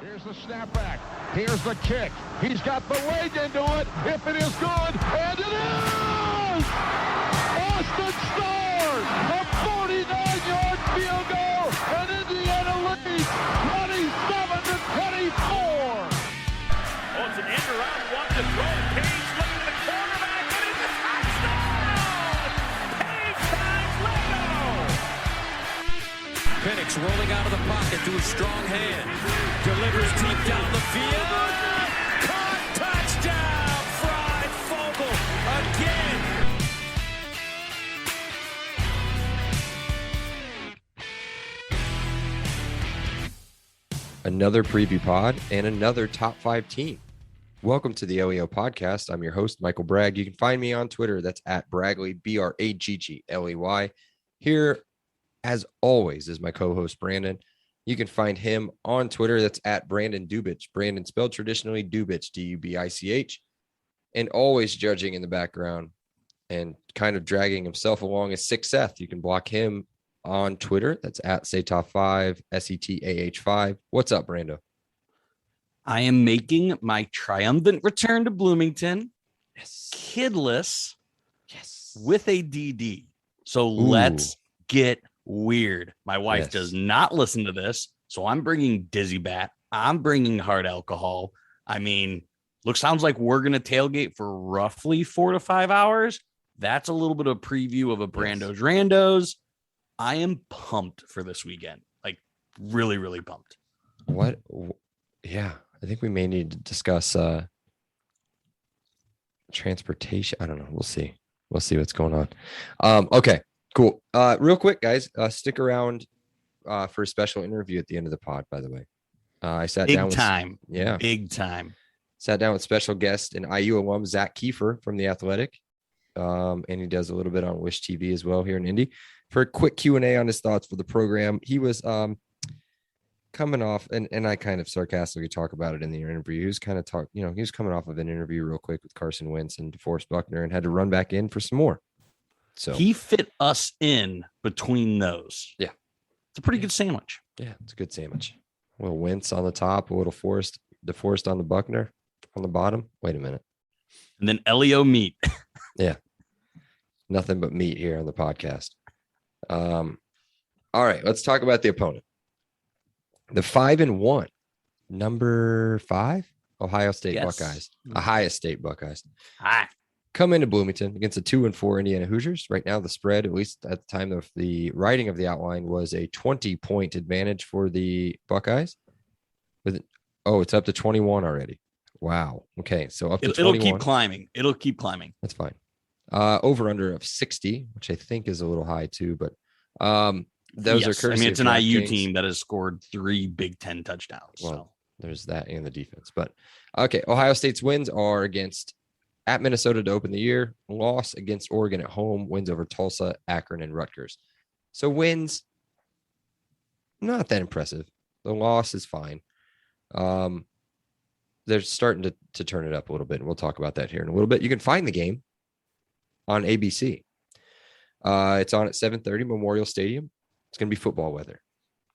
Here's the snapback. Here's the kick. He's got the leg into it. If it is good, and it is! Austin Starr, a 49-yard field goal, and Indiana leads 27-24. Oh, it's an end around one to throw. Page looking at the quarterback, and it's a touchdown! Page finds Leno! Penix rolling out of the pocket to a strong hand. Delivers deep down the field. Caught, touchdown! Fried Fogel again. Another preview pod and another top 5 team. Welcome to the LEO podcast. I'm your host, Michael Bragg. You can find me on Twitter. That's at Bragley, Bragggley. Here, as always, is my co-host, Brandon. You can find him on Twitter. That's at Brandon Dubich. Brandon spelled traditionally Dubich, D-U-B-I-C-H. And always judging in the background and kind of dragging himself along is Sick Seth. You can block him on Twitter. That's at SayTop5, SETAH5. What's up, Brando? I am making my triumphant return to Bloomington. Yes. Kidless. Yes. With a DD. So let's get weird. My wife does not listen to this. So I'm bringing Dizzy Bat. I'm bringing hard alcohol. I mean, sounds like we're going to tailgate for roughly 4 to 5 hours. That's a little bit of a preview of a Brando's Randos. I am pumped for this weekend. Like really, really pumped. What? Yeah, I think we may need to discuss transportation. I don't know. We'll see. We'll see what's going on. Okay, cool. Real quick, guys, stick around for a special interview at the end of the pod, by the way. I sat Big down. time. Yeah. Big time. Sat down with special guest and IU alum, Zach Kiefer from The Athletic. And he does a little bit on Wish TV as well here in Indy for a quick Q&A on his thoughts for the program. He was coming off, and I kind of sarcastically talk about it in the interview. He was kind of he was coming off of an interview real quick with Carson Wentz and DeForest Buckner and had to run back in for some more. So he fit us in between those. Yeah. It's a pretty good sandwich. Yeah, it's a good sandwich. A little Wentz on the top, a little DeForest on the Buckner on the bottom. Wait a minute. And then LEO meat. Yeah. Nothing but meat here on the podcast. All right, let's talk about the opponent. The 5-1, number 5, Ohio State Buckeyes. Ohio State Buckeyes. Come into Bloomington against the 2-4 Indiana Hoosiers. Right now, the spread, at least at the time of the writing of the outline, was a 20-point advantage for the Buckeyes. It's up to 21 already. Wow. Okay, so up to 21. It'll keep climbing. It'll keep climbing. That's fine. Over under of 60, which I think is a little high too, but those are courtesy. I mean, it's an IU team that has scored 3 Big Ten touchdowns. Well, so there's that and the defense. But okay, Ohio State's wins are at Minnesota to open the year, loss against Oregon at home, wins over Tulsa, Akron, and Rutgers. So wins, not that impressive. The loss is fine. They're starting to turn it up a little bit, and we'll talk about that here in a little bit. You can find the game on ABC. It's on at 7:30 Memorial Stadium. It's going to be football weather.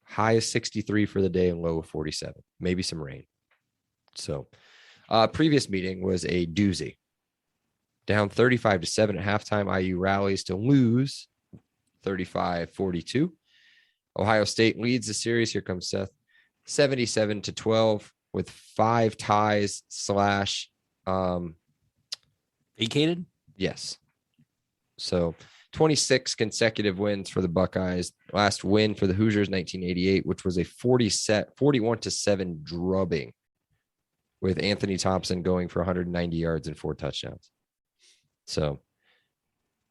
High is 63 for the day and low of 47. Maybe some rain. So previous meeting was a doozy. Down 35-7 at halftime. IU rallies to lose 35-42. Ohio State leads the series. Here comes Seth. 77-12 with 5 ties / vacated. Yes. So 26 consecutive wins for the Buckeyes. Last win for the Hoosiers, 1988, which was a 41-7 drubbing with Anthony Thompson going for 190 yards and 4 touchdowns. So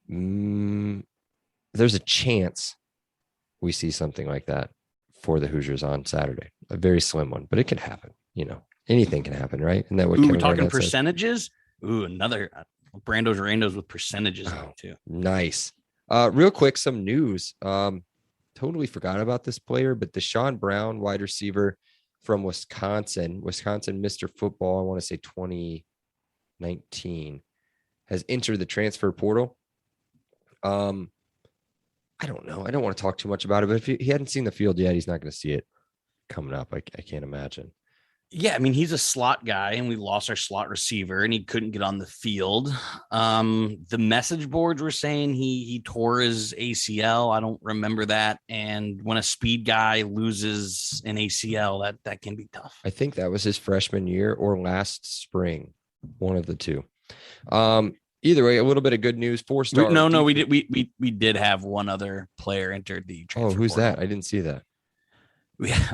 there's a chance we see something like that for the Hoosiers on Saturday. A very slim one, but it can happen. Anything can happen, right? And that what we're talking percentages. Another Brando's Randos with percentages too. Nice. Real quick, some news. Totally forgot about this player, but Deshaun Brown, wide receiver from Wisconsin, Mr. Football, I want to say 2019, has entered the transfer portal. I don't know. I don't want to talk too much about it, but if he hadn't seen the field yet, he's not going to see it coming up. I can't imagine. Yeah, I mean, he's a slot guy, and we lost our slot receiver, and he couldn't get on the field. The message boards were saying he tore his ACL. I don't remember that. And when a speed guy loses an ACL, that can be tough. I think that was his freshman year or last spring, one of the two. Either way, a little bit of good news. 4-star. No, we did have one other player entered the transfer who's portal. that? I didn't see that.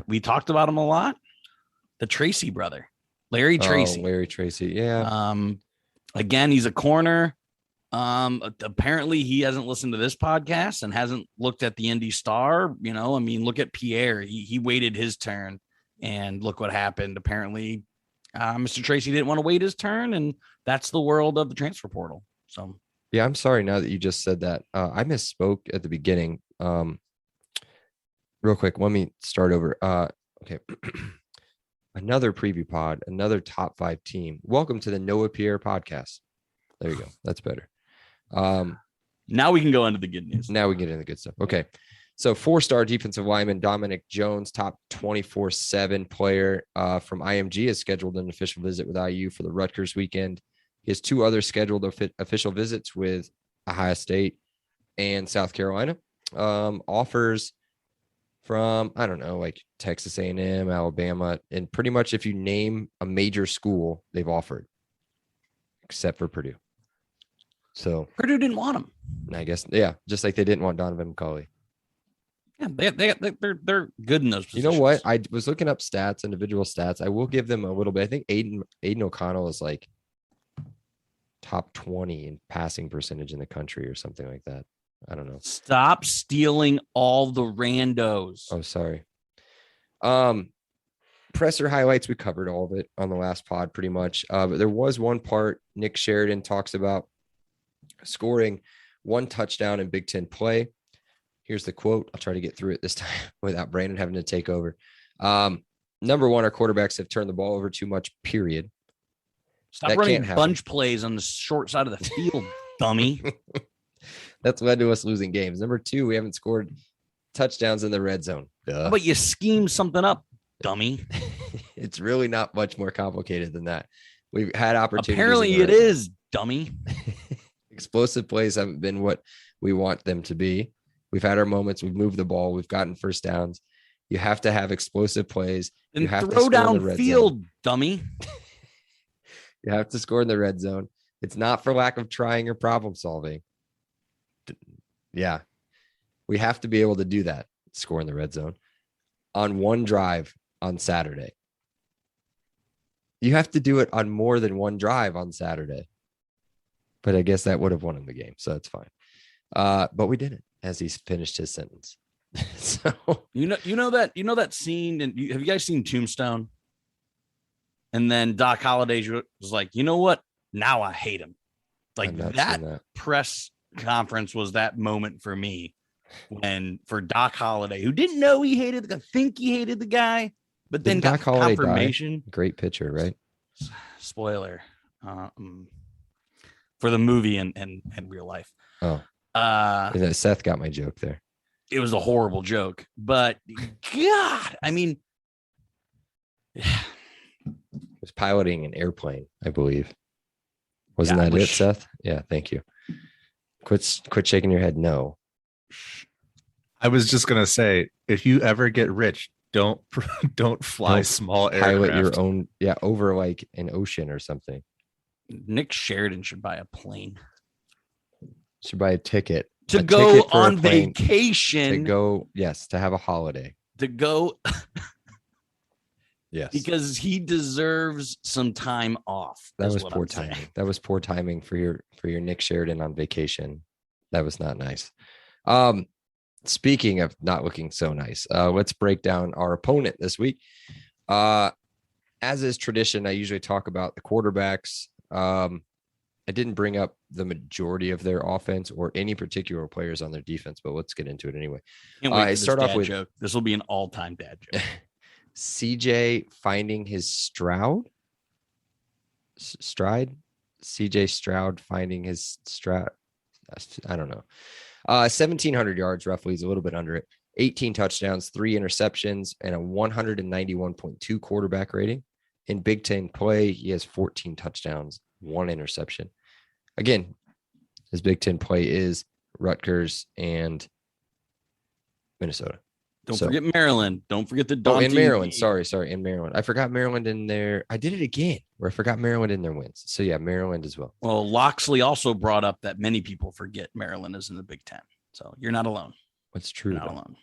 We talked about him a lot. The Tracy brother, Larry Tracy. Larry Tracy. Yeah. Again, he's a corner. Apparently he hasn't listened to this podcast and hasn't looked at the Indy Star. I mean, look at Pierre. He waited his turn, and look what happened. Apparently, Mr. Tracy didn't want to wait his turn, and that's the world of the transfer portal. So, yeah, I'm sorry now that you just said that. I misspoke at the beginning. Real quick, let me start over. Okay. Another preview pod, another top 5 team. Welcome to the Noah Pierre podcast. There you go. That's better. Now we can go into the good news. Now we get into the good stuff. Okay. So 4-star defensive lineman Dominic Jones, top 24/7 player from IMG, has scheduled an official visit with IU for the Rutgers weekend. He has 2 other scheduled official visits with Ohio State and South Carolina. Offers from, I don't know, like Texas A&M, Alabama, and pretty much if you name a major school, they've offered, except for Purdue. So Purdue didn't want him. I guess, yeah, just like they didn't want Donovan McCulley. Yeah, they're good in those positions. You know what? I was looking up stats, individual stats. I will give them a little bit. I think Aiden O'Connell is like top 20 in passing percentage in the country or something like that. I don't know. Stop stealing all the randos. Oh, sorry. Presser highlights, we covered all of it on the last pod pretty much. But there was one part Nick Sheridan talks about scoring 1 touchdown in Big Ten play. Here's the quote. I'll try to get through it this time without Brandon having to take over. Number 1, our quarterbacks have turned the ball over too much, period. Stop running bunch plays on the short side of the field, dummy. That's led to us losing games. Number 2, we haven't scored touchdowns in the red zone. Duh. But you scheme something up, dummy. It's really not much more complicated than that. We've had opportunities. Apparently it is, dummy. Explosive plays haven't been what we want them to be. We've had our moments. We've moved the ball. We've gotten first downs. You have to have explosive plays. Then you have throw to down field, dummy. You have to score in the red zone. It's not for lack of trying or problem solving. Yeah. We have to be able to do that. Score in the red zone on one drive on Saturday. You have to do it on more than one drive on Saturday. But I guess that would have won him the game. So it's fine. But we didn't, as he's finished his sentence. So you know that scene, and have you guys seen Tombstone? And then Doc Holliday was like, you know what? Now I hate him. Like that press conference was that moment for me for Doc Holliday, who didn't know he hated the guy, think he hated the guy, but then got confirmation. Great pitcher, right? Spoiler for the movie and real life. Oh, Seth got my joke there. It was a horrible joke, but God, I mean, he was piloting an airplane, I believe. Wasn't that it, Seth? Yeah, thank you. Quit shaking your head. No. I was just gonna say, if you ever get rich, don't fly small aircraft. Pilot your own, over like an ocean or something. Nick Sheridan should buy a plane. Should buy a ticket. To go on vacation. To go, yes, to have a holiday. To go. Yes. Because he deserves some time off. That was poor timing. That was poor timing for your Nick Sheridan on vacation. That was not nice. Speaking of not looking so nice, let's break down our opponent this week. As is tradition, I usually talk about the quarterbacks. I didn't bring up the majority of their offense or any particular players on their defense, but let's get into it anyway. I start off with joke. This will be an all-time dad joke. CJ finding his stride. CJ Stroud finding his stride. I don't know. 1,700 yards roughly is a little bit under it. 18 touchdowns, 3 interceptions, and a 191.2 quarterback rating. in Big Ten play, he has 14 touchdowns, 1 interception. Again, his Big Ten play is Rutgers and Minnesota. Don't forget Maryland. Don't forget the Oh, in daunting Maryland. Sorry, in Maryland. I forgot Maryland in there. I did it again, where I forgot Maryland in their wins. So yeah, Maryland as well. Well, Loxley also brought up that many people forget Maryland is in the Big Ten. So you're not alone. That's true. You're not alone.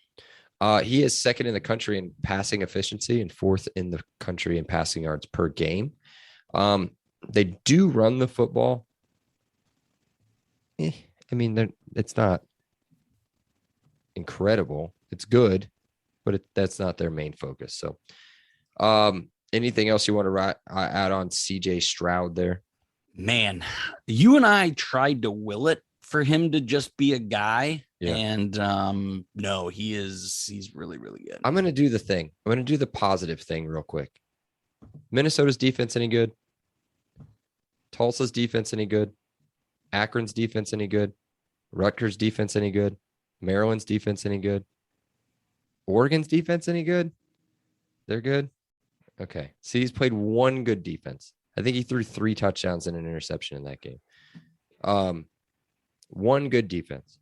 He is second in the country in passing efficiency and 4th in the country in passing yards per game. They do run the football. I mean, it's not incredible. It's good, but that's not their main focus. So anything else you want to add on CJ Stroud there? Man, you and I tried to will it for him to just be a guy. Yeah. And no, he's really, really good. I'm going to do the thing. I'm going to do the positive thing real quick. Minnesota's defense any good? Tulsa's defense any good? Akron's defense any good? Rutgers defense any good? Maryland's defense any good? Oregon's defense any good? They're good? Okay. See, he's played 1 good defense. I think he threw 3 touchdowns and an interception in that game. 1 good defense.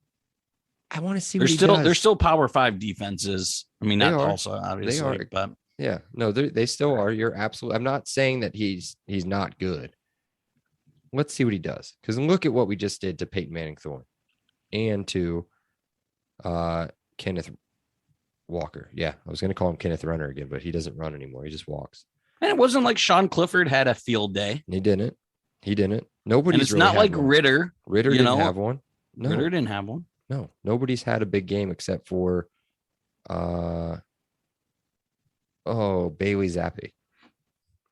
I want to see what he does. There's still Power 5 defenses. I mean, not Tulsa, obviously, They are. but yeah, no, they still are. You're absolutely. I'm not saying that he's not good. Let's see what he does, because look at what we just did to Peyton Manning Thorne and to Kenneth Walker. Yeah, I was going to call him Kenneth Runner again, but he doesn't run anymore. He just walks. And it wasn't like Sean Clifford had a field day. He didn't. Nobody's. And it's really not like one. Ritter. Ritter didn't have one. No, Ritter didn't have one. No, nobody's had a big game except for Bailey Zappi.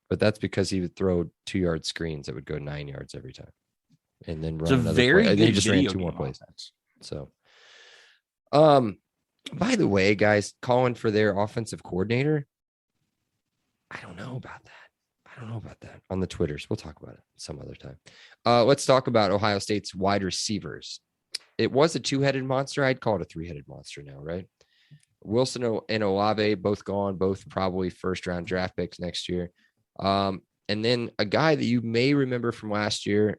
But that's because he would throw 2-yard screens that would go 9 yards every time. And then run another play. And then he just ran 2 more plays. So by the way, guys, calling for their offensive coordinator. I don't know about that on the Twitters. We'll talk about it some other time. Let's talk about Ohio State's wide receivers. It was a 2-headed monster. I'd call it a 3-headed monster now, right? Wilson and Olave both gone, both probably first-round draft picks next year. And then a guy that you may remember from last year,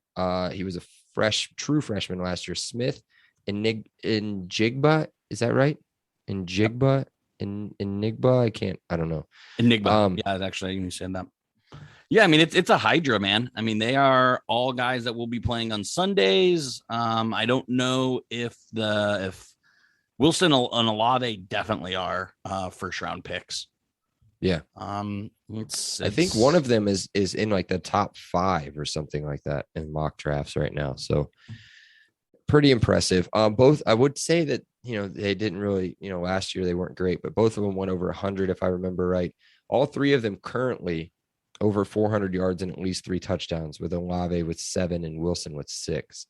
he was a true freshman last year, Smith Njigba. Is that right? Njigba? Enigba? I don't know. Enigba. Yeah, actually, you said that. Yeah, I mean, it's a Hydra, man. I mean, they are all guys that will be playing on Sundays. I don't know if Wilson and Olave definitely are first round picks. Yeah. I think one of them is in like the top 5 or something like that in mock drafts right now. So pretty impressive. Both, I would say that, they didn't really, last year they weren't great, but both of them went over 100, if I remember right. All 3 of them currently over 400 yards and at least 3 touchdowns, with Olave with 7 and Wilson with 6.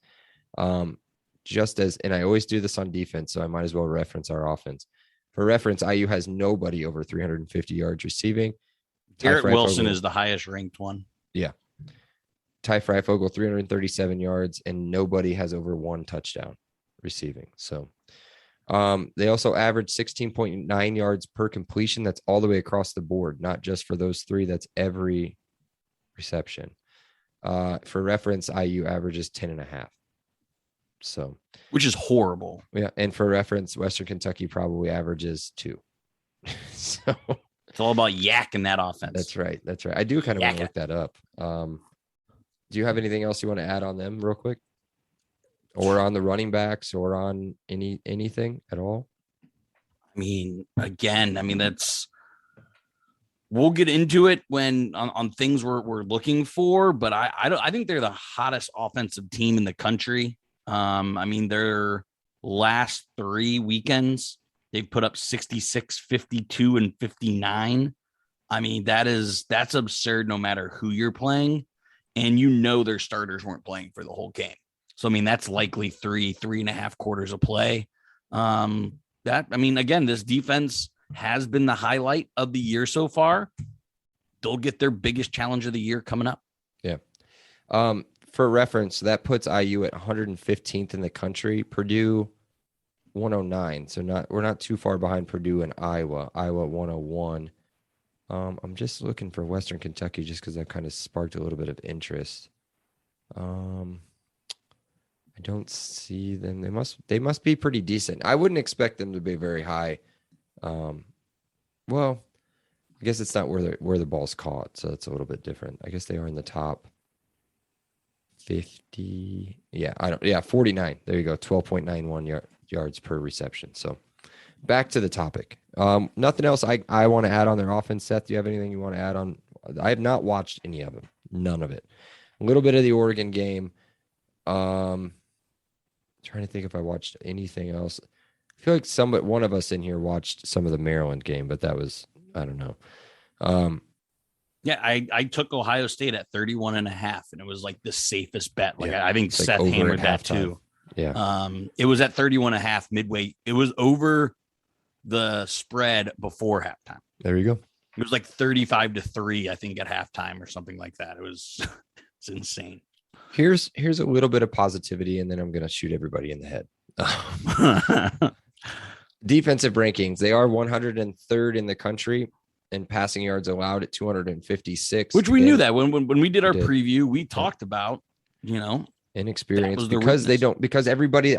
And I always do this on defense, so I might as well reference our offense. For reference, IU has nobody over 350 yards receiving. Garrett Wilson is the highest ranked one. Yeah. Ty Freifogel, 337 yards, and nobody has over 1 touchdown receiving. So they also average 16.9 yards per completion. That's all the way across the board, not just for those 3. That's every reception. For reference, IU averages 10.5. So, which is horrible. Yeah, and for reference, Western Kentucky probably averages 2. So it's all about yak in that offense. That's right. I do kind of want to look that up. Do you have anything else you want to add on them real quick? Or on the running backs, or on anything at all? I mean, again, we'll get into it when on things we're looking for, but I think they're the hottest offensive team in the country. Their last 3 weekends, they've put up 66, 52, and 59. I mean, that's absurd no matter who you're playing. And their starters weren't playing for the whole game. So, that's likely 3.5 quarters of play. Again, this defense has been the highlight of the year so far. They'll get their biggest challenge of the year coming up. Yeah. For reference, that puts IU at 115th in the country. Purdue 109. So we're not too far behind Purdue and Iowa. Iowa 101. I'm just looking for Western Kentucky just because that kind of sparked a little bit of interest. I don't see them. They must be pretty decent. I wouldn't expect them to be very high. Well, I guess it's not where the ball's caught, so it's a little bit different. I guess they are in the top 50. Yeah, 49. There you go. 12.91 yards per reception. So back to the topic. Nothing else I want to add on their offense. Seth, do you have anything you want to add on? I have not watched any of them. None of it. A little bit of the Oregon game. Trying to think if I watched anything else. I feel like one of us in here watched some of the Maryland game, but that was, I don't know. Yeah, I took Ohio State at 31.5, and it was like the safest bet. Like Yeah, I think it's like Seth over hammered at that halftime. too. Yeah. It was at 31.5 midway. It was over the spread before halftime. There you go. It was like 35-3, I think, at halftime or something like that. It was it's insane. Here's a little bit of positivity, and then I'm going to shoot everybody in the head. Defensive rankings. They are 103rd in the country in passing yards allowed at 256. Which we Again, knew that when we did our We did. preview, we talked about, inexperience was their because they weakness. don't, because everybody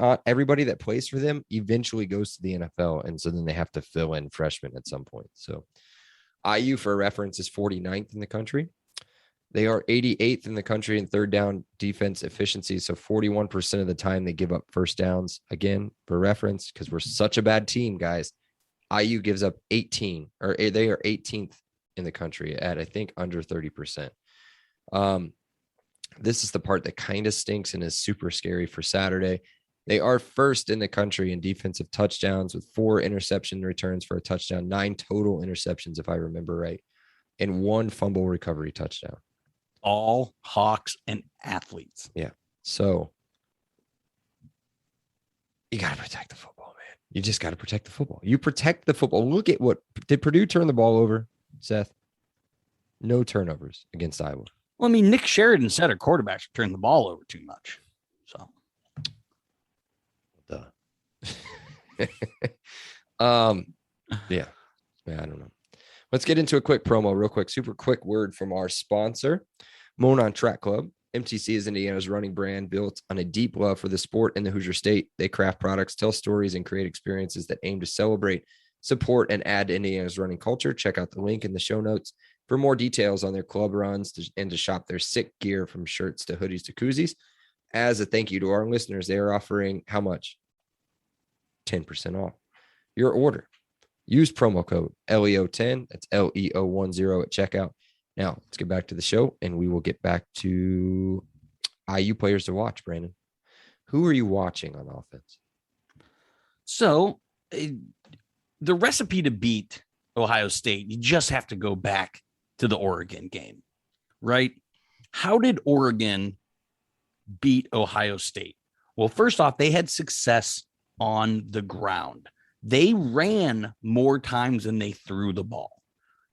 that plays for them eventually goes to the NFL. And so then they have to fill in freshmen at some point. So IU, for reference, is 49th in the country. They are 88th in the country in third down defense efficiency. So 41% of the time they give up first downs. Again, for reference, because we're such a bad team, guys, IU gives up 18, or they are 18th in the country at, I think, under 30%. This is the part that kind of stinks and is super scary for Saturday. They are first in the country in defensive touchdowns with 4 interception returns for a touchdown, 9 total interceptions, if I remember right, and 1 fumble recovery touchdown. All Hawks and athletes. Yeah. So you got to protect the football, man. You just got to protect the football. You protect the football. Look at did Purdue turn the ball over, Seth? No turnovers against Iowa. Well, I mean, Nick Sheridan said our quarterbacks turn the ball over too much. So, Yeah, I don't know. Let's get into a quick promo real quick. Super quick word from our sponsor, Monon Track Club. MTC is Indiana's running brand built on a deep love for the sport in the Hoosier State. They craft products, tell stories, and create experiences that aim to celebrate, support, and add to Indiana's running culture. Check out the link in the show notes for more details on their club runs and to shop their sick gear from shirts to hoodies to koozies. As a thank you to our listeners, they are offering how much? 10% off your order. Use promo code LEO10. That's LEO10 at checkout. Now, let's get back to the show, and we will get back to IU players to watch, Brandon. Who are you watching on offense? So the recipe to beat Ohio State, you just have to go back to the Oregon game, right? How did Oregon beat Ohio State? Well, first off, they had success on the ground. They ran more times than they threw the ball.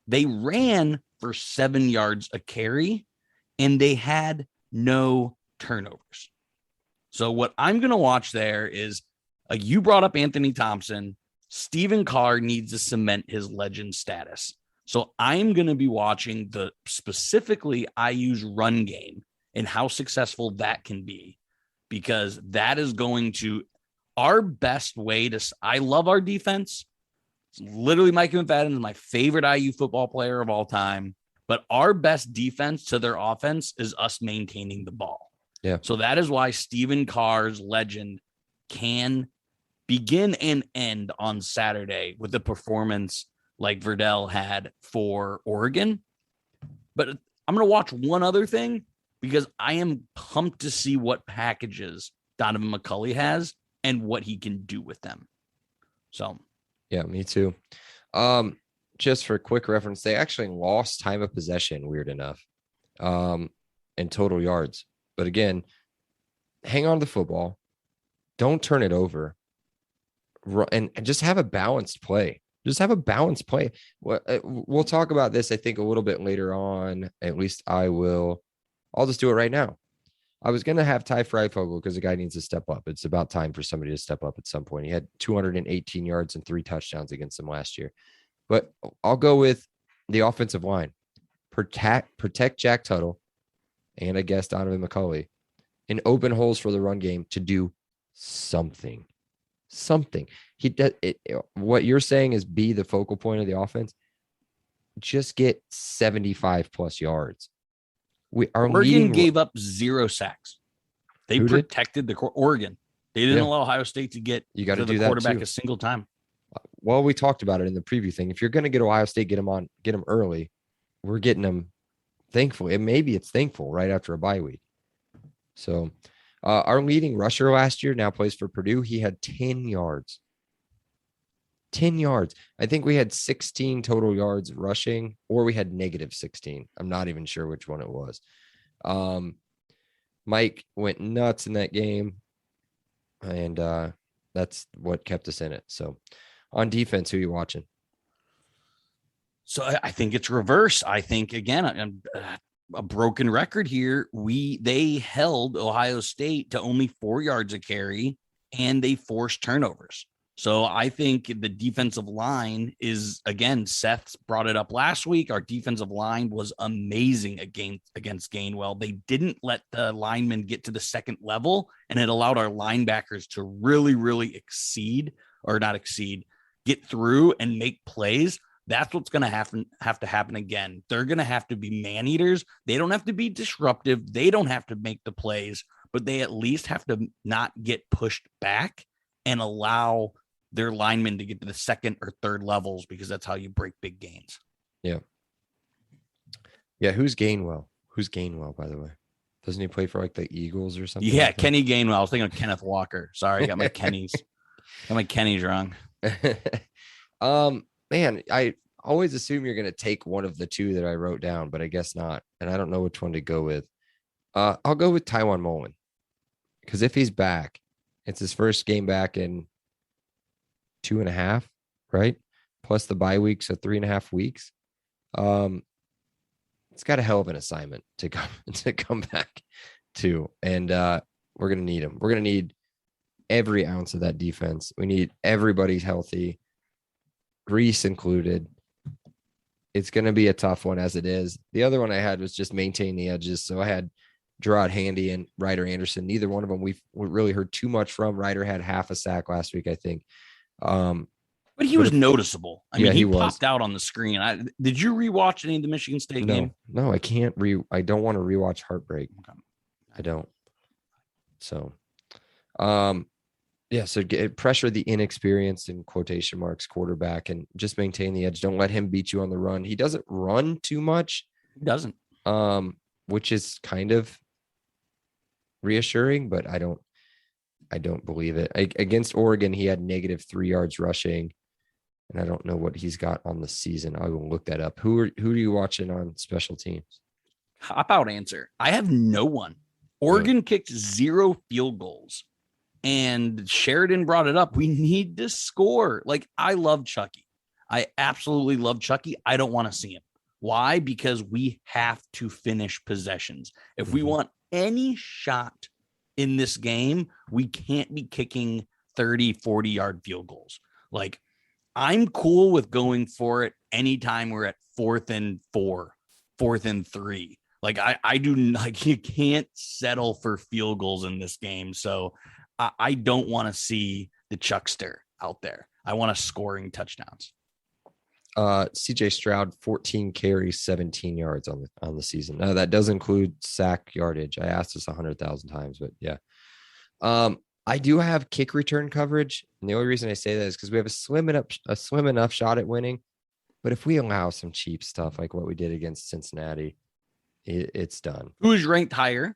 They ran for 7 yards a carry, and they had no turnovers. So what I'm going to watch there is you brought up Anthony Thompson. Stephen Carr needs to cement his legend status. So I'm going to be watching the specifically IU's run game and how successful that can be, because that is going to our best way to. I love our defense. It's literally Mike McFadden is my favorite IU football player of all time, but our best defense to their offense is us maintaining the ball. Yeah. So that is why Stephen Carr's legend can begin and end on Saturday with a performance like Verdell had for Oregon. But I'm going to watch one other thing because I am pumped to see what packages Donovan McCulley has and what he can do with them. So, yeah, me too. Just for quick reference, they actually lost time of possession, weird enough, and total yards. But again, hang on to the football. Don't turn it over. And just have a balanced play. Just have a balanced play. We'll talk about this, I think, a little bit later on. At least I will. I'll just do it right now. I was going to have Ty Freifogel because the guy needs to step up. It's about time for somebody to step up at some point. He had 218 yards and 3 touchdowns against them last year. But I'll go with the offensive line. Protect Jack Tuttle and I guess Donovan McCulley and open holes for the run game to do something. He does it. What you're saying is be the focal point of the offense. Just get 75 plus yards. Oregon gave up 0 sacks. They Who did? protected the Oregon. They didn't Yeah. allow Ohio State to get You got to to do the that quarterback too. a single time. Well, we talked about it in the preview thing. If you're going to get Ohio State, get them early. We're getting them thankful. Maybe it's thankful right after a bye week. So our leading rusher last year now plays for Purdue. He had 10 yards. 10 yards. I think we had 16 total yards rushing, or we had negative 16. I'm not even sure which one it was. Mike went nuts in that game, and that's what kept us in it. So on defense, who are you watching? So I think it's reverse. I think, again, a broken record here. They held Ohio State to only 4 yards a carry, and they forced turnovers. So I think the defensive line is, again, Seth brought it up last week. Our defensive line was amazing against Gainwell. They didn't let the linemen get to the second level, and it allowed our linebackers to really, really get through and make plays. That's what's going to have to happen again. They're going to have to be man eaters. They don't have to be disruptive. They don't have to make the plays, but they at least have to not get pushed back and allow their linemen to get to the second or third levels, because that's how you break big gains. Yeah. Yeah. Who's Gainwell, by the way? Doesn't he play for like the Eagles or something? Yeah. like that? Kenny Gainwell. I was thinking of Kenneth Walker. Sorry. I got my Kennys. Wrong. Man, I always assume you're going to take one of the two that I wrote down, but I guess not. And I don't know which one to go with. I'll go with Tywone Mullen, because if he's back, it's his first game back in 2.5, right? Plus the bye week, so 3.5 weeks. It's got a hell of an assignment to come back to, and we're gonna need him. We're gonna need every ounce of that defense. We need everybody's healthy, Reese included. It's gonna be a tough one as it is. The other one I had was just maintain the edges. So I had Gerard Handy and Ryder Anderson. Neither one of them we really heard too much from. Ryder had half a sack last week, I think. But he was noticeable. I mean, he popped was out on the screen. Did you rewatch any of the Michigan State game? No, I can't I don't want to rewatch Heartbreak. Okay. I don't. So, yeah. So pressure the inexperienced, in quotation marks, quarterback, and just maintain the edge. Don't let him beat you on the run. He doesn't run too much. He doesn't. Which is kind of reassuring, but I don't believe it. Against Oregon, he had -3 yards rushing, and I don't know what he's got on the season. I will look that up. Who are you watching on special teams? Cop out answer. I have no one. Oregon kicked 0 field goals, and Sheridan brought it up. We need to score. Like, I love Chucky. I absolutely love Chucky. I don't want to see him. Why? Because we have to finish possessions. If we want any shot in this game, we can't be kicking 30, 40-yard field goals. Like, I'm cool with going for it anytime we're at 4th and 4, 4th and 3. Like, I do, like, you can't settle for field goals in this game. So I don't want to see the Chuckster out there. I want us scoring touchdowns. CJ Stroud, 14 carries, 17 yards on the season. Now that does include sack yardage. I asked this 100,000 times, but yeah. I do have kick return coverage, and the only reason I say that is because we have a slim enough shot at winning. But if we allow some cheap stuff like what we did against Cincinnati, it's done. Who is ranked higher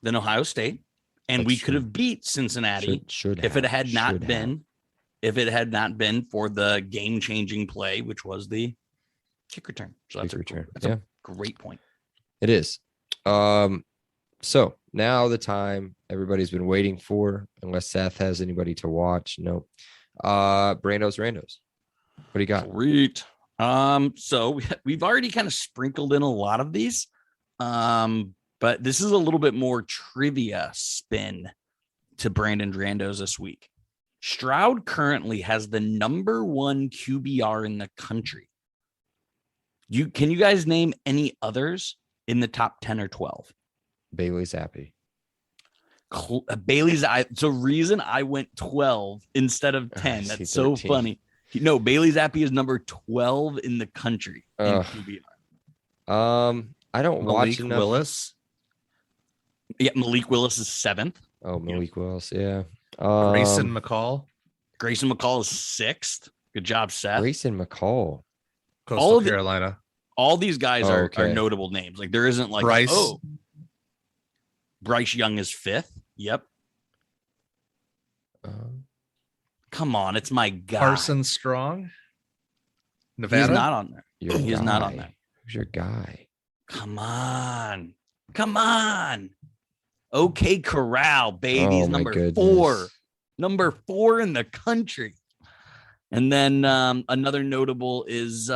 than Ohio State, and we could have beat Cincinnati if it had not been for the game-changing play, which was the kick return. So that's a great point. It is. So now the time everybody's been waiting for, unless Seth has anybody to watch. Nope. Brando's Randos. What do you got? Sweet. So we've already kind of sprinkled in a lot of these. But this is a little bit more trivia spin to Brandon Randos this week. Stroud currently has the #1 QBR in the country. Can you guys name any others in the top 10 or 12? Bailey Zappi. Bailey's reason I went 12 instead of 10. That's so 13. funny. No, Bailey Zappi is number 12 in the country in QBR. I don't Malik watch enough. Willis. Yeah, Malik Willis is 7th. Oh, Malik Willis. Yeah. Grayson McCall. Grayson McCall is 6th. Good job, Seth. Grayson McCall. Coastal Carolina. All these guys are okay. notable names. Like there isn't like Bryce. Bryce Young is 5th. Yep. Come on, it's my guy. Carson Strong. Nevada. He's not on there. Your He's guy. not on there. Who's your guy? Come on. Okay, Corral, baby. He's my number goodness. 4. Number 4 in the country. And then another notable is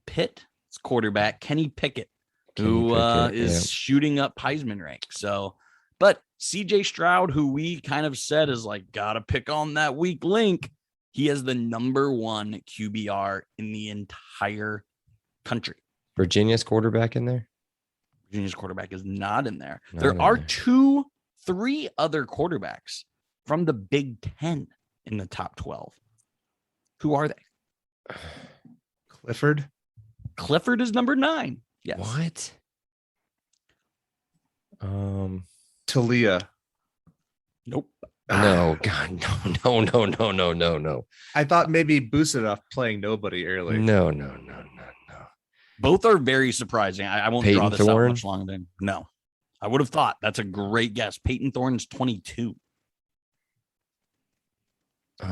Pitt. It's quarterback Kenny Pickett, who is shooting up Heisman rank. So, but CJ Stroud, who we kind of said is like, gotta pick on that weak link. He has the number 1 QBR in the entire country. Virginia's quarterback in there? Virginia's quarterback is not in there. Not There in are there. 3 other quarterbacks from the Big Ten in the top 12. Who are they? Clifford. Clifford is number 9. Yes. What? Talia. Nope. No, God, no. I thought maybe boosted off playing nobody early. No. Both are very surprising. I won't Peyton draw this Thorne? out much longer than no. I would have thought that's a great guess. Peyton Thorne's 22.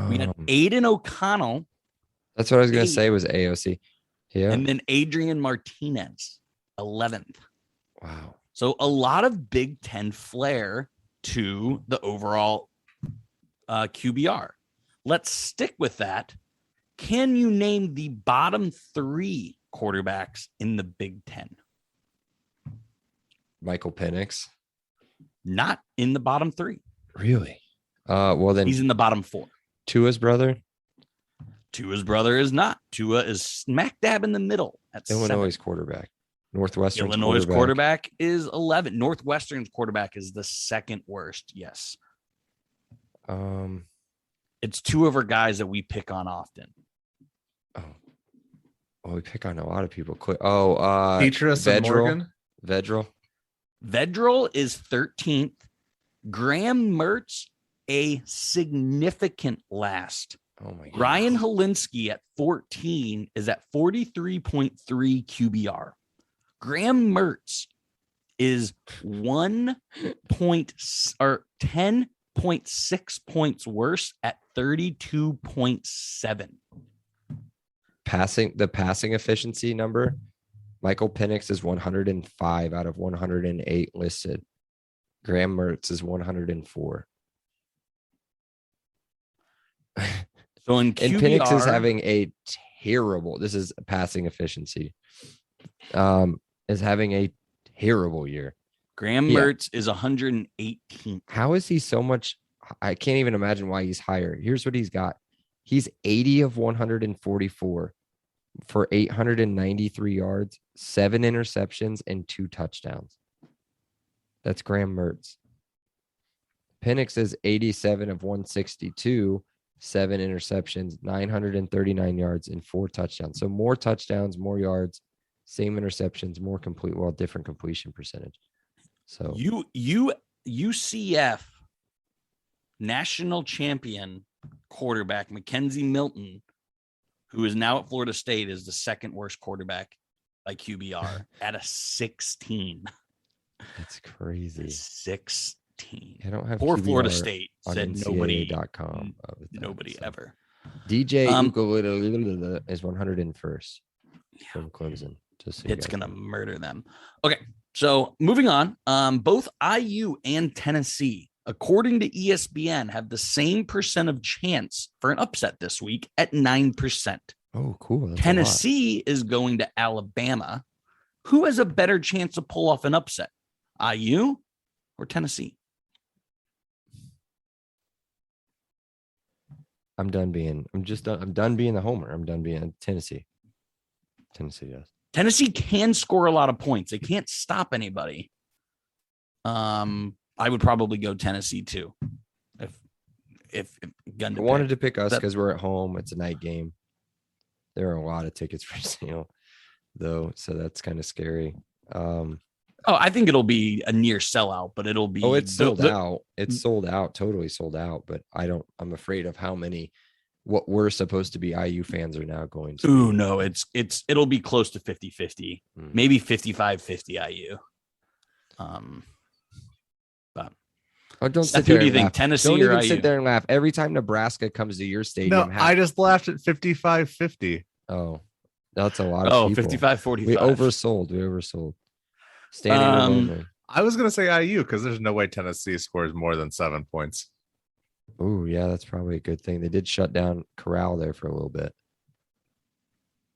We had Aiden O'Connell. That's what I was going to say was AOC. Yeah. And then Adrian Martinez, 11th. Wow. So a lot of Big Ten flair to the overall QBR. Let's stick with that. Can you name the bottom 3 quarterbacks in the Big Ten? Michael Penix. Not in the bottom 3. Really? Well, then He's in the bottom 4. Tua's brother. Tua's brother is not. Tua is smack dab in the middle at Illinois' 7. quarterback. Northwestern. Illinois' quarterback is 11. Northwestern's quarterback is the 2nd worst. Yes. It's 2 of our guys that we pick on often. Oh, well, we pick on a lot of people. Petrus and Morgan. Vedral is 13th. Graham Mertz, a significant last. Oh my God. Ryan Helinski at 14 is at 43.3 QBR. Graham Mertz is 10.6 points worse at 32.7. The passing efficiency number. Michael Penix is 105 out of 108 listed. Graham Mertz is 104. So in QBR, and Penix is having a terrible. This is passing efficiency. Is having a terrible year. Graham Mertz is 118th. How is he so much? I can't even imagine why he's higher. Here's what he's got. He's 80 of 144 for 893 yards, 7 interceptions, and 2 touchdowns. That's Graham Mertz. Penix is 87 of 162, 7 interceptions, 939 yards, and 4 touchdowns. So more touchdowns, more yards, same interceptions, more complete, different completion percentage. So UCF national champion quarterback Mackenzie Milton, who is now at Florida State, is the 2nd worst quarterback by QBR at a 16. That's crazy. 16. I don't have Poor QBR Florida State said NCAA.com nobody ever. DJ Ukulele is 101st from Clemson. It's gonna murder them. Okay, so moving on. Both IU and Tennessee, according to ESPN, have the same percent of chance for an upset this week at 9%. Oh, cool. That's Tennessee is going to Alabama. Who has a better chance to pull off an upset, IU or Tennessee? I'm done being the homer. I'm done being Tennessee. Tennessee does. Tennessee can score a lot of points. They can't stop anybody. I would probably go Tennessee too. If gun to I wanted pick. to pick us That- because we're at home. It's a night game. There are a lot of tickets for sale, though, so that's kind of scary. I think it'll be a near sellout, but it'll be. It's sold out. It's sold out, totally sold out. But I'm afraid of how many what we're supposed to be IU fans are now going to. Ooh, no, it'll be close to 50-50, Mm. maybe 55-50 IU. But Don't Seth, sit who there do you and think, laugh. Tennessee Don't or even IU? sit there and laugh. Every time Nebraska comes to your stadium, No, I just laughed at 55-50. oh, that's a lot of people. 55-45. We oversold. Standing room only. I was going to say IU because there's no way Tennessee scores more than 7 points. Oh, yeah, that's probably a good thing. They did shut down Corral there for a little bit.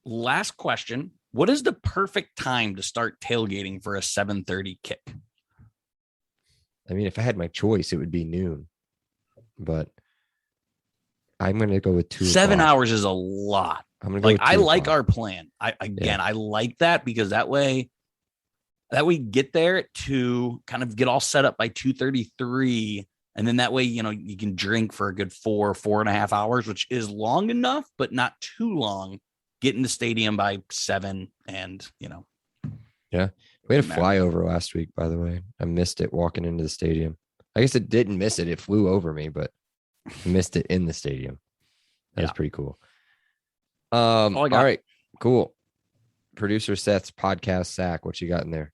Last question. What is the perfect time to start tailgating for a 7:30 kick? I mean, if I had my choice, it would be noon. But I'm going to go with 2 7 o'clock. hours is a lot. I'm going to go Like with I 2 like o'clock. our plan. I like that because that way get there at 2, kind of get all set up by 2:33. And then that way, you can drink for a good 4.5 hours, which is long enough, but not too long. Get in the stadium by 7 and, We had a Doesn't matter. flyover last week, by the way. I missed it walking into the stadium. I guess it didn't miss it. It flew over me, but I missed it in the stadium. That was Yeah. pretty cool. all I All got. right, cool. Producer Seth's podcast sack. What you got in there?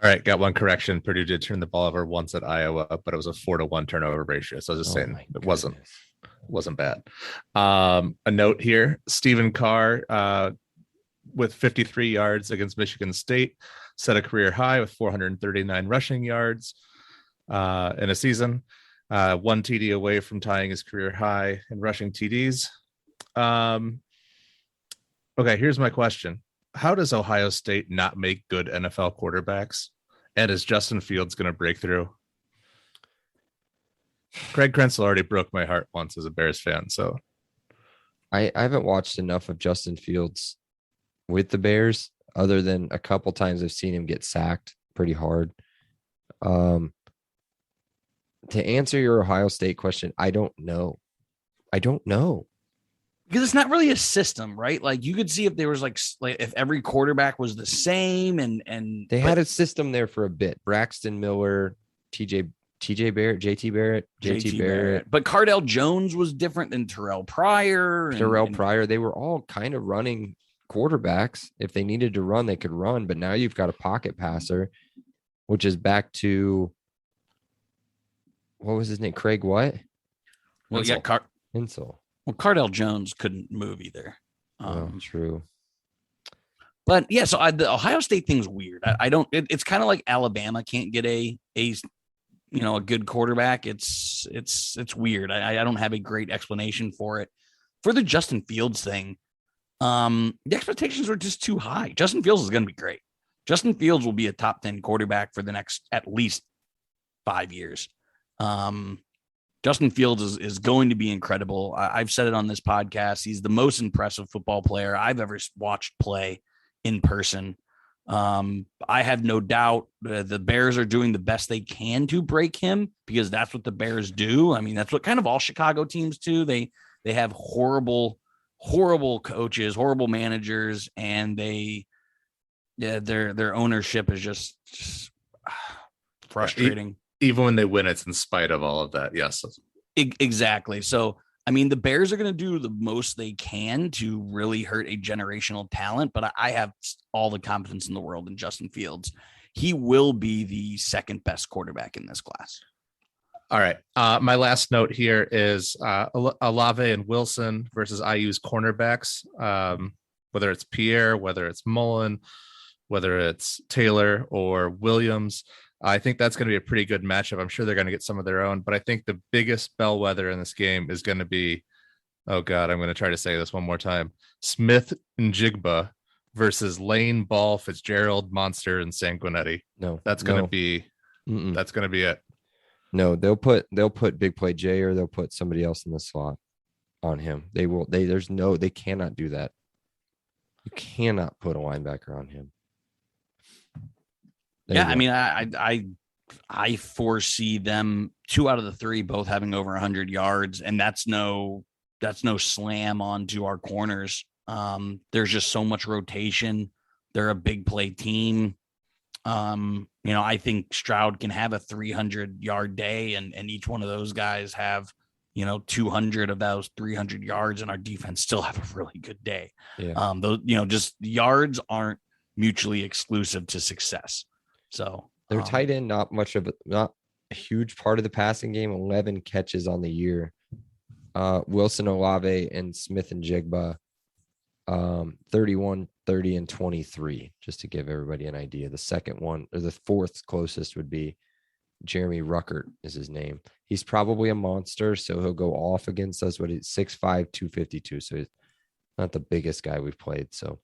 All right, got one correction. Purdue did turn the ball over once at Iowa, but it was a 4-1 turnover ratio. So I was just saying my it wasn't goodness. bad. A note here: Stephen Carr, with 53 yards against Michigan State, set a career high with 439 rushing yards in a season. 1 TD away from tying his career high in rushing TDs. Okay, here's my question. How does Ohio State not make good NFL quarterbacks? And is Justin Fields going to break through? Craig Krenzel already broke my heart once as a Bears fan. So I haven't watched enough of Justin Fields with the Bears, other than a couple times I've seen him get sacked pretty hard. To answer your Ohio State question, I don't know. Because it's not really a system, right? Like you could see if there was like if every quarterback was the same and They had a system there for a bit. Braxton Miller, JT Barrett, But Cardell Jones was different than Terrell Pryor. and Pryor. They were all kind of running quarterbacks. If they needed to run, they could run. But now you've got a pocket passer, which is back to what was his name? Craig what? Well, yeah, Insel. Cardell Jones couldn't move either. True. But yeah, so the Ohio State thing's weird. I don't. It's kind of like Alabama can't get a good quarterback. It's weird. I don't have a great explanation for it. For the Justin Fields thing, the expectations were just too high. Justin Fields is going to be great. Justin Fields will be a top 10 quarterback for the next at least 5 years. Justin Fields is going to be incredible. I've said it on this podcast. He's the most impressive football player I've ever watched play in person. I have no doubt the Bears are doing the best they can to break him because that's what the Bears do. I mean, that's what kind of all Chicago teams do. They have horrible coaches, horrible managers, and their ownership is just frustrating. even when they win, it's in spite of all of that. Yes, exactly. So, I mean, the Bears are going to do the most they can to really hurt a generational talent, but I have all the confidence in the world in Justin Fields. He will be the second best quarterback in this class. All right. My last note here is Olave and Wilson versus IU's cornerbacks. Whether it's Pierre, whether it's Mullen, whether it's Taylor or Williams, I think that's going to be a pretty good matchup. I'm sure they're going to get some of their own, but I think the biggest bellwether in this game is going to be, oh God, I'm going to try to say this one more time. Smith and Jigba versus Lane, Ball, Fitzgerald, Monster, and Sanguinetti. No, That's going to be it. No, they'll put Big Play J or they'll put somebody else in the slot on him. They cannot do that. You cannot put a linebacker on him. There Yeah, you I go. mean, I foresee them 2 out of the 3 both having over 100 yards, and that's no slam onto our corners. There's just so much rotation. They're a big play team. I think Stroud can have a 300-yard day, and each one of those guys have 200 of those 300 yards, and our defense still have a really good day. Yeah. Those just yards aren't mutually exclusive to success. So Their tight end, not a huge part of the passing game. 11 catches on the year. Wilson, Olave, and Smith and Jigba, 31, 30, and 23. Just to give everybody an idea. The second one, or the fourth closest, would be Jeremy Ruckert is his name. He's probably a monster, so he'll go off against us. But he's 6'5", 252. So he's not the biggest guy we've played. So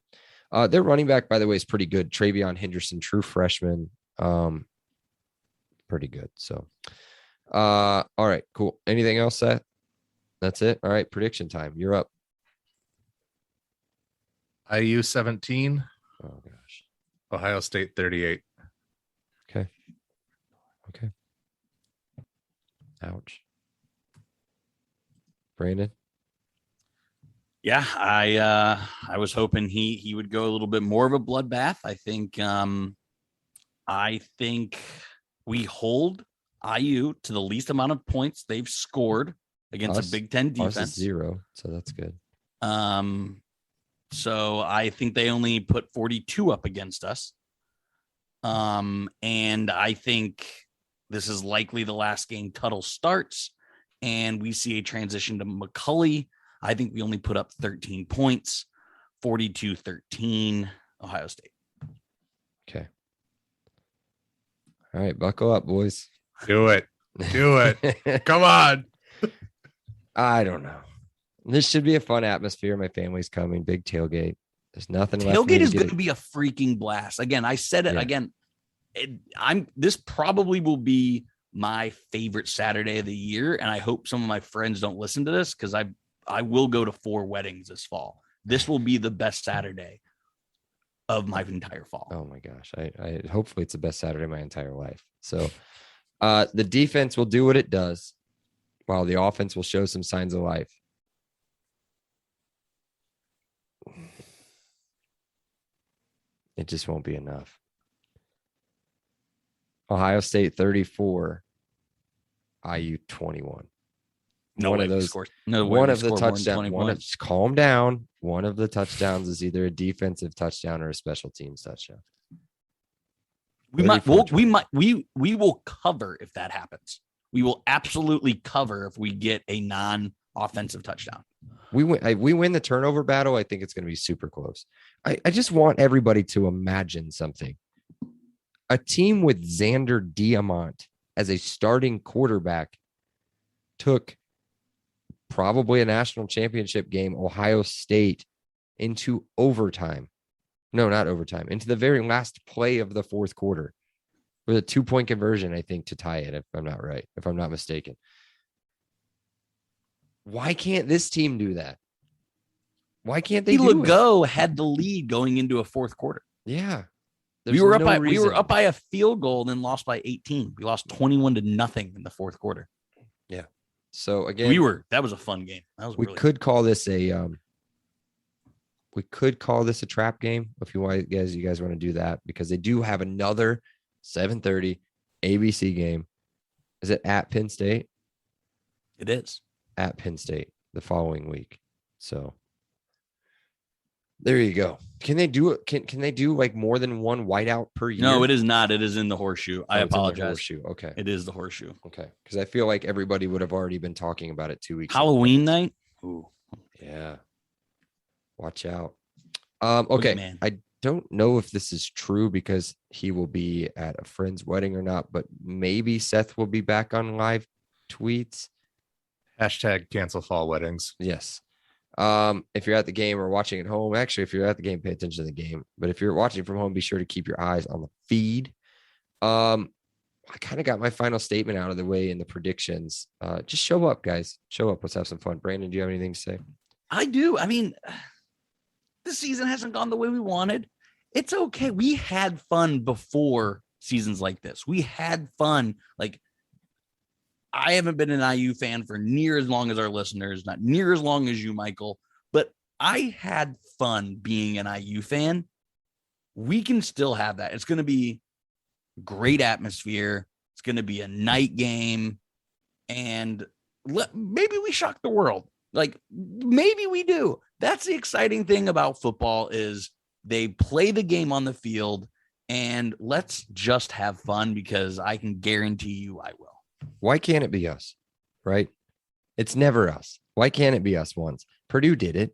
their running back, by the way, is pretty good. Travion Henderson, true freshman. Pretty good. So all right, cool. Anything else, Seth? That's it. All right, prediction time. You're up. IU 17, Oh gosh. Ohio State 38. Okay. Ouch. Brandon. yeah, I was hoping he would go a little bit more of a bloodbath. I think we hold IU to the least amount of points they've scored against Us- a Big Ten Ours is defense. 0, so that's good. So I think they only put 42 up against us. And I think this is likely the last game Tuttle starts, and we see a transition to McCulley. I think we only put up 13 points, 42-13, Ohio State. Okay. All right, buckle up, boys. Do it. Do it. Come on. I don't know. This should be a fun atmosphere. My family's coming. Big tailgate. There's nothing left. Tailgate is going to be a freaking blast. Again, I said it Yeah. again. This probably will be my favorite Saturday of the year, and I hope some of my friends don't listen to this because I will go to 4 weddings this fall. This will be the best Saturday of my entire fall. Oh my gosh. I hopefully it's the best Saturday of my entire life. So the defense will do what it does while the offense will show some signs of life. It just won't be enough. Ohio State 34, IU 21. No one way of we those, score. No way one we of the score more than touchdowns. 20 One of, points. just calm down. One of the touchdowns is either a defensive touchdown or a special teams touchdown. We will cover if that happens. We will absolutely cover if we get a non-offensive touchdown. We win the turnover battle. I think it's going to be super close. I just want everybody to imagine something. A team with Xander Diamont as a starting quarterback took probably a national championship game, Ohio State, into overtime. No, not overtime. Into the very last play of the fourth quarter with a 2-point conversion, I think, to tie it, if I'm not mistaken. Why can't this team do that? Why can't they do it? Legault had the lead going into a fourth quarter. Yeah. We were up reason. by a field goal and then lost by 18. We lost 21-0 in the fourth quarter. Yeah. So again, that was a fun game. We could call this a trap game if you guys want to do that, because they do have another 7:30 ABC game. Is it at Penn State? It is at Penn State the following week. So there you go. Can they do it? Can they do like more than one whiteout per year? No, it is not. It is in the horseshoe. I Oh, it's in the apologize. horseshoe. Okay. It is the horseshoe. Okay. Because I feel like everybody would have already been talking about it 2 weeks Halloween ago. night. Ooh. Yeah. Watch out. Okay. Man. I don't know if this is true because he will be at a friend's wedding or not, but maybe Seth will be back on live tweets. Hashtag cancel fall weddings. Yes. If you're at the game or watching at home, actually, if you're at the game, pay attention to the game. But if you're watching from home, be sure to keep your eyes on the feed. I kind of got my final statement out of the way in the predictions. Just show up, guys. Show up. Let's have some fun. Brandon, do you have anything to say? I do. I mean, the season hasn't gone the way we wanted. It's okay. We had fun before seasons like this. We had fun. Like, I haven't been an IU fan for near as long as our listeners, not near as long as you, Michael, but I had fun being an IU fan. We can still have that. It's going to be great atmosphere. It's going to be a night game, and maybe we shock the world. Like, maybe we do. That's the exciting thing about football is they play the game on the field, and let's just have fun, because I can guarantee you I will. Why can't it be us? Right? It's never us. Why can't it be us once? Purdue did it.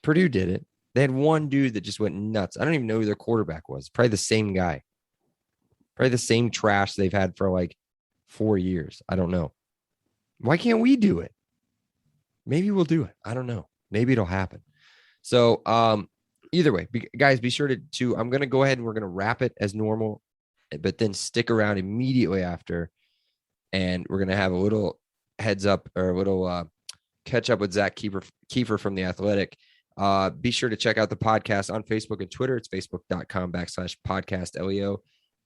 They had one dude that just went nuts. I don't even know who their quarterback was. Probably the same guy. Probably the same trash they've had for like 4 years. I don't know. Why can't we do it? Maybe we'll do it. I don't know. Maybe it'll happen. So either way, guys, be sure to I'm going to go ahead and we're going to wrap it as normal, but then stick around immediately after. And we're going to have a little heads up or a little catch up with Zach Kiefer from The Athletic. Be sure to check out the podcast on Facebook and Twitter. It's facebook.com/podcastleo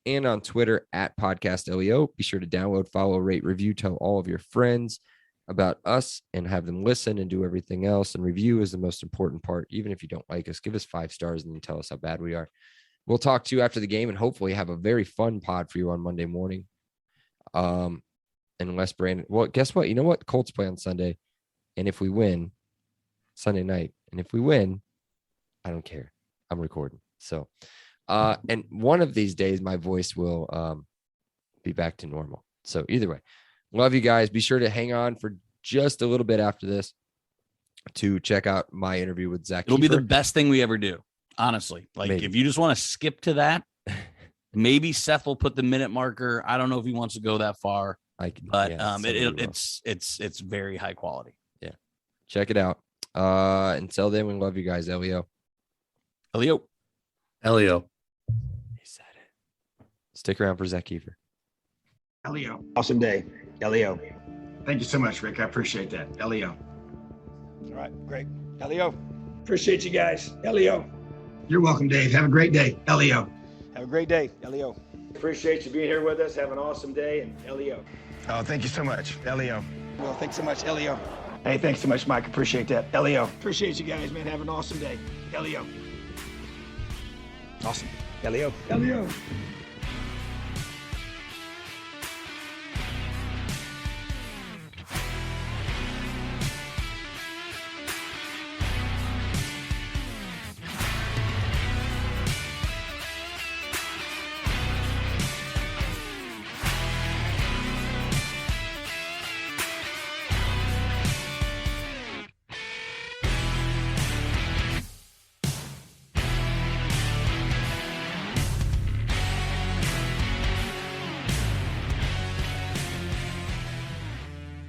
and on Twitter @podcastleo. Be sure to download, follow, rate, review, tell all of your friends about us and have them listen and do everything else. And review is the most important part. Even if you don't like us, give us 5 stars and then tell us how bad we are. We'll talk to you after the game and hopefully have a very fun pod for you on Monday morning. Unless Brandon, well, guess what? You know what? Colts play on Sunday. And if we win Sunday night, and if we win, I don't care. I'm recording. So, and one of these days, my voice will be back to normal. So either way, love you guys. Be sure to hang on for just a little bit after this to check out my interview with Zach. It'll be the best thing we ever do. Honestly, like maybe. If you just want to skip to that, maybe Seth will put the minute marker. I don't know if he wants to go that far, it's very high quality. Yeah. Check it out. Until then, we love you guys. Elio. He said it. Stick around for Zach Kiefer. Elio. Awesome day. Elio. Thank you so much, Rick. I appreciate that. Elio. All right. Great. Elio. Appreciate you guys. Elio. You're welcome, Dave. Have a great day. Elio. Have a great day. Elio. Appreciate you being here with us. Have an awesome day. And Elio. Oh, thank you so much. Elio. Well, thanks so much. Elio. Hey, thanks so much, Mike. Appreciate that. Elio. Appreciate you guys, man. Have an awesome day. Elio. Awesome. Elio. Elio.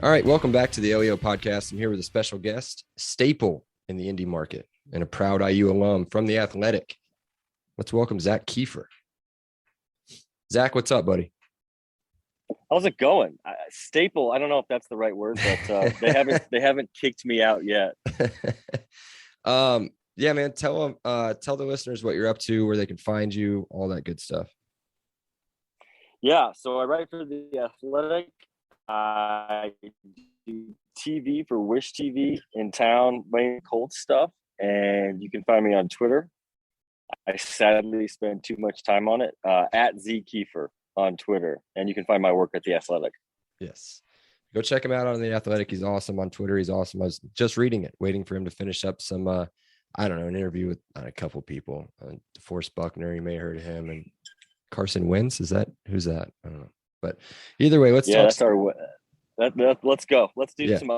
All right, welcome back to the LEO podcast. I'm here with a special guest, staple in the indie market and a proud IU alum from The Athletic. Let's welcome Zach Kiefer. Zach, what's up, buddy? How's it going? Staple, I don't know if that's the right word, but they haven't kicked me out yet. Yeah, man, tell the listeners what you're up to, where they can find you, all that good stuff. Yeah, so I write for The Athletic. I do TV for Wish TV in town, playing Colts stuff, and you can find me on Twitter. I sadly spend too much time on it, at Z Kiefer on Twitter, and you can find my work at The Athletic. Yes. Go check him out on The Athletic. He's awesome on Twitter. He's awesome. I was just reading it, waiting for him to finish up some, an interview with a couple people. DeForest Buckner, you may have heard of him, and Carson Wentz. Who's that? I don't know. But either way, let's talk. That's our. Let's go. Let's do some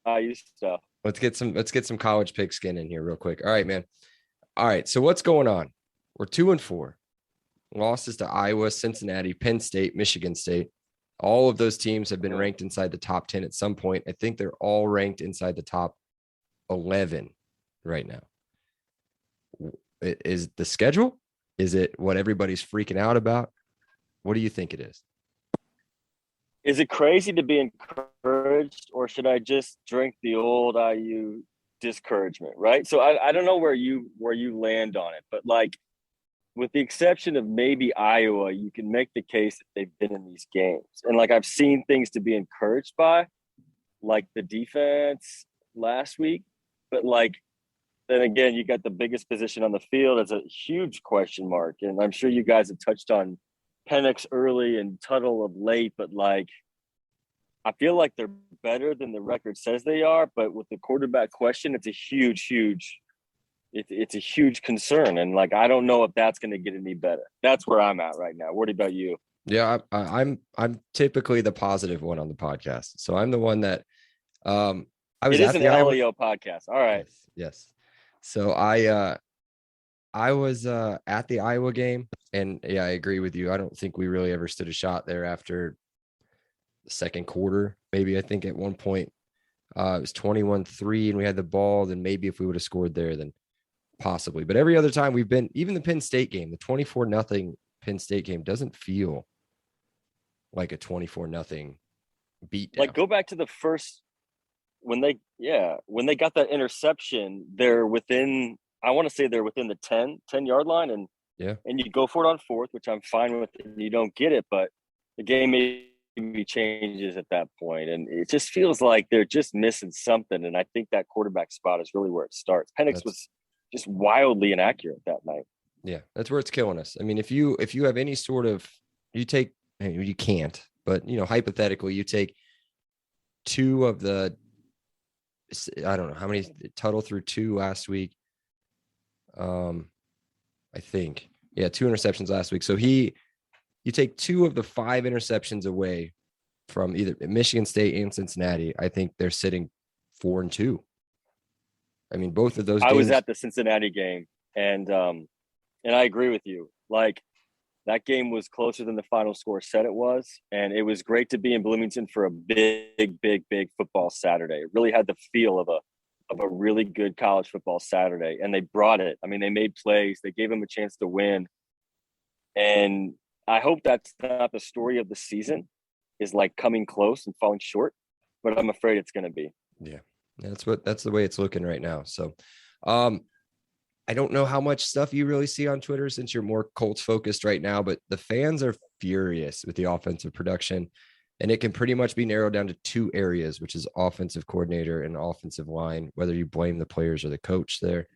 IU stuff. Let's get some college pigskin in here real quick. All right, man. All right. So what's going on? We're 2-4. Losses to Iowa, Cincinnati, Penn State, Michigan State. All of those teams have been ranked inside the top 10 at some point. I think they're all ranked inside the top 11 right now. Is the schedule? Is it what everybody's freaking out about? What do you think it is? Is it crazy to be encouraged, or should I just drink the old IU discouragement, right? So I don't know where you land on it, but like with the exception of maybe Iowa, you can make the case that they've been in these games. And like I've seen things to be encouraged by, like the defense last week, but like then again, you got the biggest position on the field as a huge question mark. And I'm sure you guys have touched on Penix early and Tuttle of late, but like I feel like they're better than the record says they are. But with the quarterback question, it's a huge concern. And like I don't know if that's going to get any better. That's where I'm at right now. What about you? Yeah, I'm typically the positive one on the podcast. So I'm the one that I was. It is an LEO podcast. All right. Yes. So I was at the Iowa game, and yeah, I agree with you. I don't think we really ever stood a shot there after the second quarter. Maybe I think at one point it was 21-3 and we had the ball. Then maybe if we would have scored there, then possibly. But every other time we've been, even the Penn State game, the 24-0 Penn State game doesn't feel like a 24-0 beat. Like go back to the first when they got that interception, they're within, I want to say they're within the 10-yard line, and you go for it on fourth, which I'm fine with, and you don't get it, but the game maybe changes at that point, and it just feels like they're just missing something. And I think that quarterback spot is really where it starts. Penix was just wildly inaccurate that night. Yeah, that's where it's killing us. I mean, if you have any sort of, you can't, but hypothetically, you take two of the, I don't know how many Tuttle threw two last week. I think, 2 interceptions last week. So you take 2 of the 5 interceptions away from either Michigan State and Cincinnati. I think they're sitting 4-2. I mean, both of those games. I was at the Cincinnati game, and I agree with you. Like, that game was closer than the final score said it was, and it was great to be in Bloomington for a big football Saturday. It really had the feel of a really good college football Saturday, and they brought it. I mean, they made plays. They gave them a chance to win, and I hope that's not the story of the season, is like coming close and falling short, but I'm afraid it's going to be. Yeah, that's the way it's looking right now. So, I don't know how much stuff you really see on Twitter since you're more Colts focused right now, but the fans are furious with the offensive production, and it can pretty much be narrowed down to 2 areas, which is offensive coordinator and offensive line, whether you blame the players or the coach there.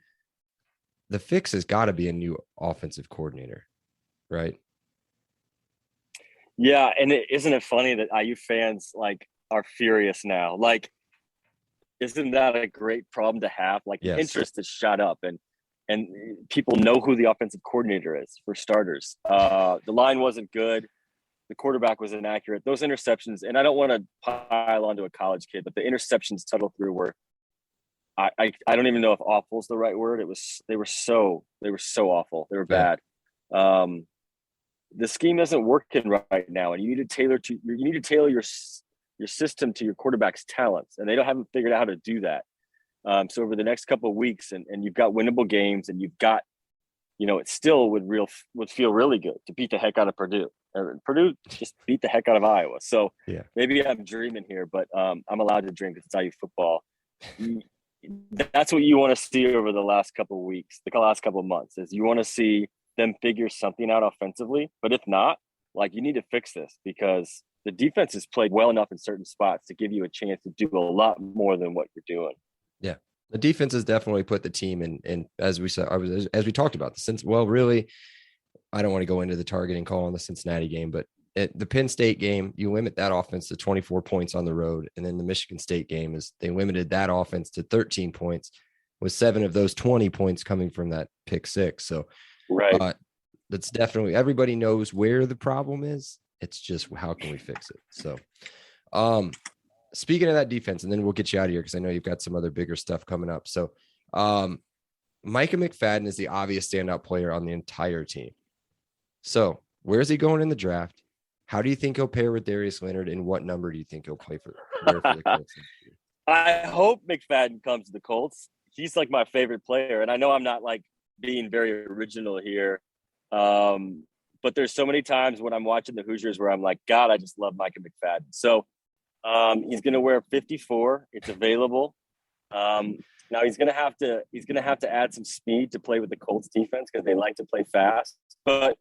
The fix has got to be a new offensive coordinator, right? Yeah. And isn't it funny that IU fans like are furious now? Like, isn't that a great problem to have? Like, yes. Interest is shot up, and people know who the offensive coordinator is, for starters. The line wasn't good. The quarterback was inaccurate. Those interceptions, and I don't want to pile onto a college kid, but the interceptions Tuttle through were, I don't even know if awful is the right word. They were so awful. They were bad. The scheme isn't working right now, and you need to tailor your system to your quarterback's talents, and they haven't figured out how to do that. So over the next couple of weeks, and you've got winnable games, and you've got, it still would feel really good to beat the heck out of Purdue. Purdue just beat the heck out of Iowa. So maybe I'm dreaming here, but I'm allowed to dream because it's IU football. That's what you want to see over the last couple of weeks, the last couple of months, is you want to see them figure something out offensively. But if not, like, you need to fix this, because the defense has played well enough in certain spots to give you a chance to do a lot more than what you're doing. Yeah. The defense has definitely put the team in, as we said, as we talked about, really, I don't want to go into the targeting call on the Cincinnati game, but at the Penn State game, you limit that offense to 24 points on the road. And then the Michigan State game they limited that offense to 13 points, with 7 of those 20 points coming from that pick 6. So that's definitely, everybody knows where the problem is. It's just, how can we fix it? So, speaking of that defense, and then we'll get you out of here because I know you've got some other bigger stuff coming up. So, Micah McFadden is the obvious standout player on the entire team. So, where is he going in the draft? How do you think he'll pair with Darius Leonard, and what number do you think he'll play for the Colts? I hope McFadden comes to the Colts. He's like my favorite player, and I know I'm not like being very original here, but there's so many times when I'm watching the Hoosiers where I'm like, God, I just love Micah McFadden. So he's going to wear 54. It's available. Now he's gonna have to add some speed to play with the Colts defense because they like to play fast. But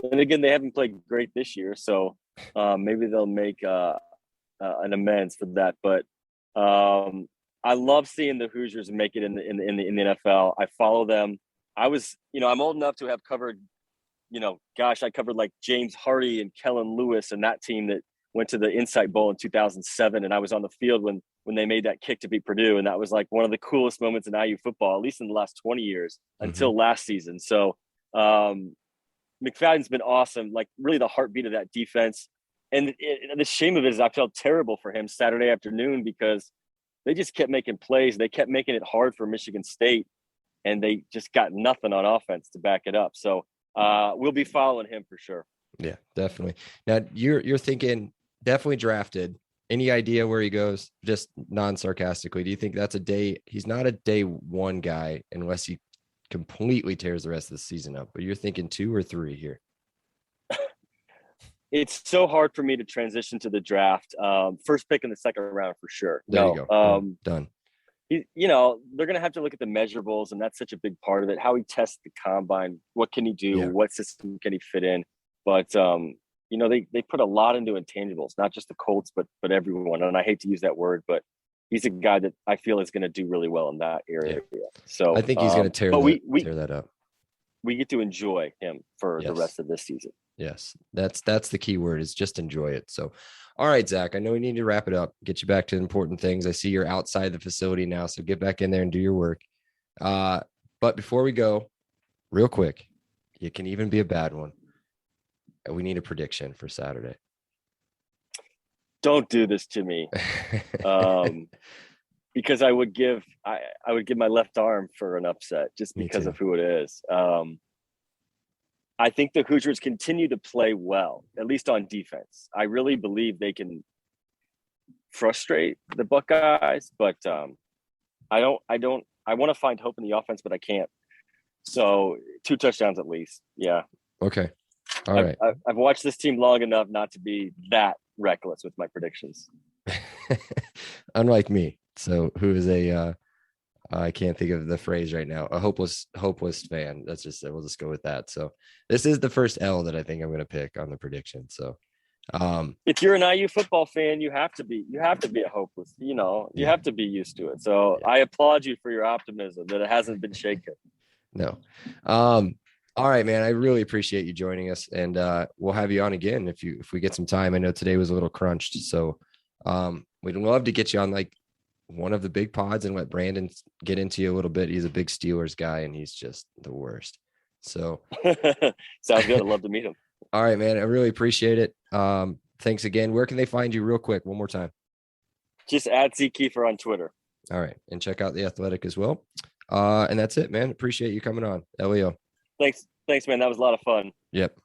then again, they haven't played great this year, so maybe they'll make an amends for that. But I love seeing the Hoosiers make it in the NFL. I follow them. I'm old enough to have covered, I covered like James Hardy and Kellen Lewis and that team that went to the Insight Bowl in 2007. And I was on the field when they made that kick to beat Purdue. And that was like one of the coolest moments in IU football, at least in the last 20 years until last season. So McFadden's been awesome, like really the heartbeat of that defense. And the shame of it is I felt terrible for him Saturday afternoon because they just kept making plays. They kept making it hard for Michigan State, and they just got nothing on offense to back it up. So we'll be following him for sure. Yeah, definitely. Now you're thinking definitely drafted. Any idea where he goes? Just non-sarcastically, do you think that's he's not a day one guy unless he completely tears the rest of the season up, but you're thinking 2 or 3 here? It's so hard for me to transition to the draft. First pick in the second round for sure. There you go. Done. They're going to have to look at the measurables, and that's such a big part of it. How he tests the combine, what can he do? Yeah. What system can he fit in? But they put a lot into intangibles, not just the Colts, but everyone. And I hate to use that word, but he's a guy that I feel is going to do really well in that area. Yeah. So I think he's going to tear that up. We get to enjoy him for the rest of this season. Yes, that's the key word, is just enjoy it. So, all right, Zach, I know we need to wrap it up, get you back to important things. I see you're outside the facility now, so get back in there and do your work. But before we go, real quick, it can even be a bad one. We need a prediction for Saturday. Don't do this to me. Because I would give my left arm for an upset just because of who it is. I think the Hoosiers continue to play well, at least on defense. I really believe they can frustrate the Buckeyes, but I want to find hope in the offense, but I can't. So 2 touchdowns at least. Yeah. Okay. All right. I've watched this team long enough not to be that reckless with my predictions. Unlike me. So who is I can't think of the phrase right now, a hopeless fan. We'll just go with that. So this is the first L that I think I'm going to pick on the prediction. So if you're an IU football fan, you have to be a hopeless, you have to be used to it. So I applaud you for your optimism that it hasn't been shaken. No. All right, man. I really appreciate you joining us, and we'll have you on again if we get some time. I know today was a little crunched, so we'd love to get you on like one of the big pods and let Brandon get into you a little bit. He's a big Steelers guy, and he's just the worst. So sounds good. I'd love to meet him. All right, man. I really appreciate it. Thanks again. Where can they find you real quick? One more time. Just @ Kiefer on Twitter. All right. And check out The Athletic as well. And that's it, man. Appreciate you coming on. Leo. Thanks, man. That was a lot of fun. Yep.